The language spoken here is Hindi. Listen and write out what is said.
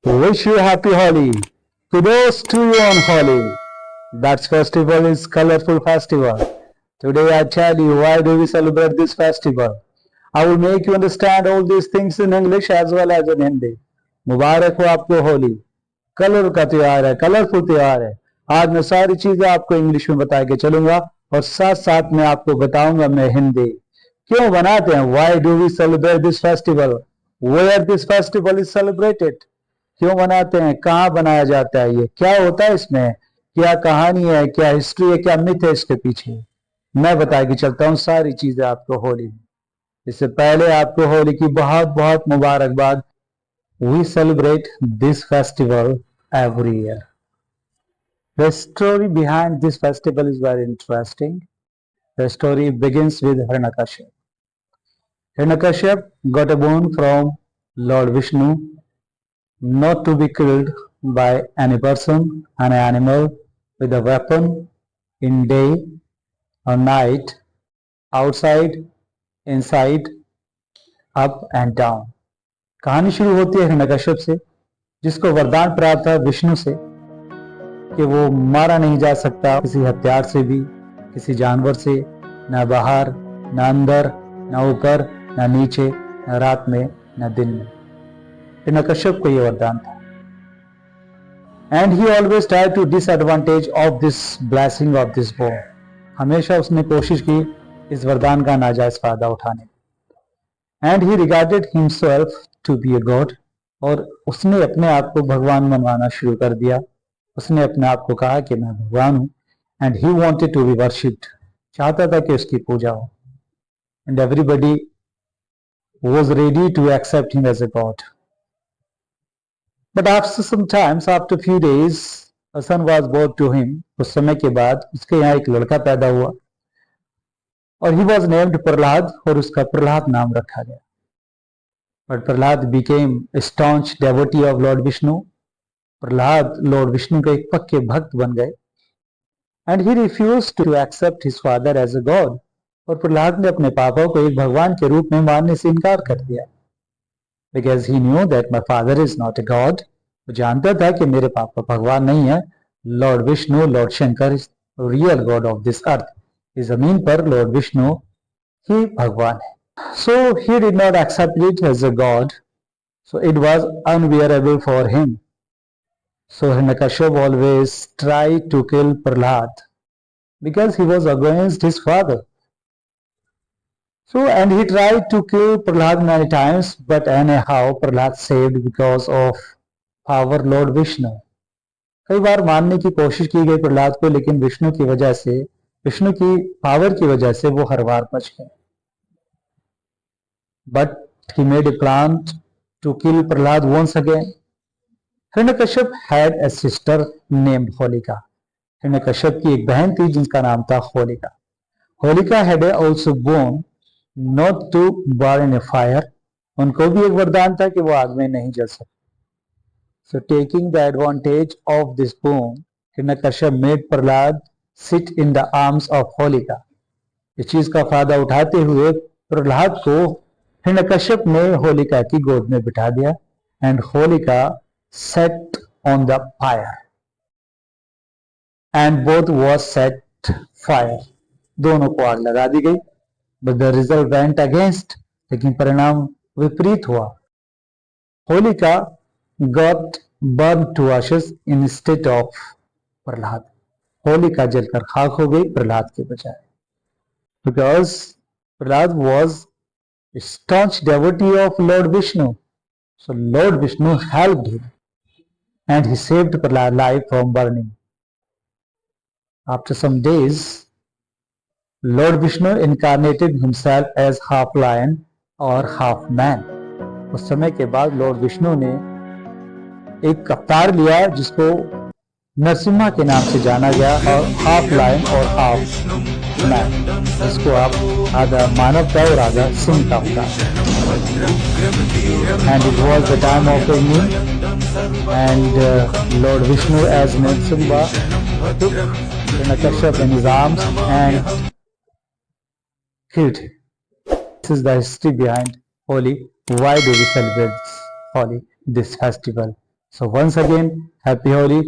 Wish you happy Holi. Kudos to you on Holi. That festival is colorful festival. Today I tell you why do we celebrate this festival. I will make you understand all these things in English as well as in Hindi. मुबारक हो आपको होली. कलर का त्योहार है, कलरफुल त्योहार है. आज मैं सारी चीजें आपको इंग्लिश में बता के चलूंगा और साथ साथ में आपको बताऊंगा मैं हिंदी. क्यों बनाते हैं? Why do we celebrate this festival? Where this festival is celebrated? क्यों बनाते हैं? कहाँ बनाया जाता है? ये क्या होता है इसमें? क्या कहानी है? क्या हिस्ट्री है? क्या मिथ है इसके पीछे? मैं बता के चलता हूँ सारी चीजें आपको होली में. इससे पहले आपको होली की बहुत बहुत मुबारकबाद. We celebrate this festival every year. The story behind this festival is very interesting. The story begins with Hiranyakashipu. Hiranyakashipu got a boon from Lord Vishnu not to be killed by any person, any animal with a weapon in day or night, outside, inside, up and down. कहानी शुरू होती है हिरण्यकश्यप से, जिसको वरदान प्राप्त था विष्णु से कि वो मारा नहीं जा सकता किसी हथियार से भी, किसी जानवर से, न बाहर, न अंदर, न ऊपर, न नीचे, न रात में, न दिन में. हिरण्यकश्यप को यह वरदान था. And he always try to disadvantage of this blessing of this boon. हमेशा उसने कोशिश की इस वरदान का नाजायज फायदा उठाने. And he regarded himself to be a god. और उसने अपने आप को भगवान मनवाना शुरू कर दिया. उसने अपने आप को कहा कि मैं भगवान हूं. And he wanted to be worshipped. चाहता था कि उसकी पूजा हो. And everybody was ready to accept him as a god. But after some times, after few days, a son was born to him. उस समय के बाद उसके यहाँ एक लड़का पैदा हुआ और he was named प्रहलाद और उसका प्रहलाद नाम रखा गया. But Prahlad became a staunch devotee of Lord Vishnu. Prahlad Lord Vishnu के एक पक्के भक्त बन गए. And he refused to accept his father as a god. और प्रहलाद ने अपने पापा को एक भगवान के रूप में मानने से इनकार कर दिया. Because he knew that my father is not a god. वो जानता था कि मेरे पापा भगवान नहीं है. Lord Vishnu, Lord Shankar is real God of this earth. इस जमीन पर लॉर्ड विष्णु ही भगवान है. So he did not accept it as a god. So it was unbearable for him. So Hiranyakashipu always tried to kill Prahlad because he was against his father. So, and he tried to kill Prahlad many times, but anyhow Prahlad saved because of our Lord Vishnu. कई बार मारने की कोशिश की गई प्रहलाद को, लेकिन विष्णु की वजह से, विष्णु की पावर की वजह से वो हर बार बच गए. But he made a plan to kill Prahlad once again. Hiranyakashipu had a sister named Holika. Hiranyakashyap की एक बहन थी जिसका नाम था Holika. Holika had also born not to burn a fire. उनको भी एक वरदान था कि वो आग में नहीं जल सकते. So taking the advantage of this boon, Hiranyakashipu made Prahlad sit in the arms of Holika. इस चीज का फायदा उठाते हुए प्रहलाद को हिरण्यकश्यप ने होलिका की गोद में बिठा दिया. And Holika set on the fire and both was set fire. दोनों को आग लगा दी गई. But the result went against. लेकिन परिणाम विपरीत हुआ. Holika got burn to ashes instead of Prahlad. Holika जलकर खाक हो गई प्रहलाद के बजाय. Because Prahlad was staunch devotee of Lord Vishnu. So Lord Vishnu helped him and he saved Prahlad's life from burning. After some days, Lord Vishnu incarnated himself as half lion or half man. उस समय के बाद लॉर्ड विष्णु ने एक अवतार लिया जिसको नरसिम्हा के नाम से जाना गया, और हाफ लायन और हाफ मैन, जिसको आप आधा मानव का और आधा सिंह का होता है. And it was the time of evening and lord Vishnu as Narasimha took Hiranyakashipu in his arms and killed him. This is the history behind Holi. Why do we celebrate this Holi, this festival? So once again, happy Holi.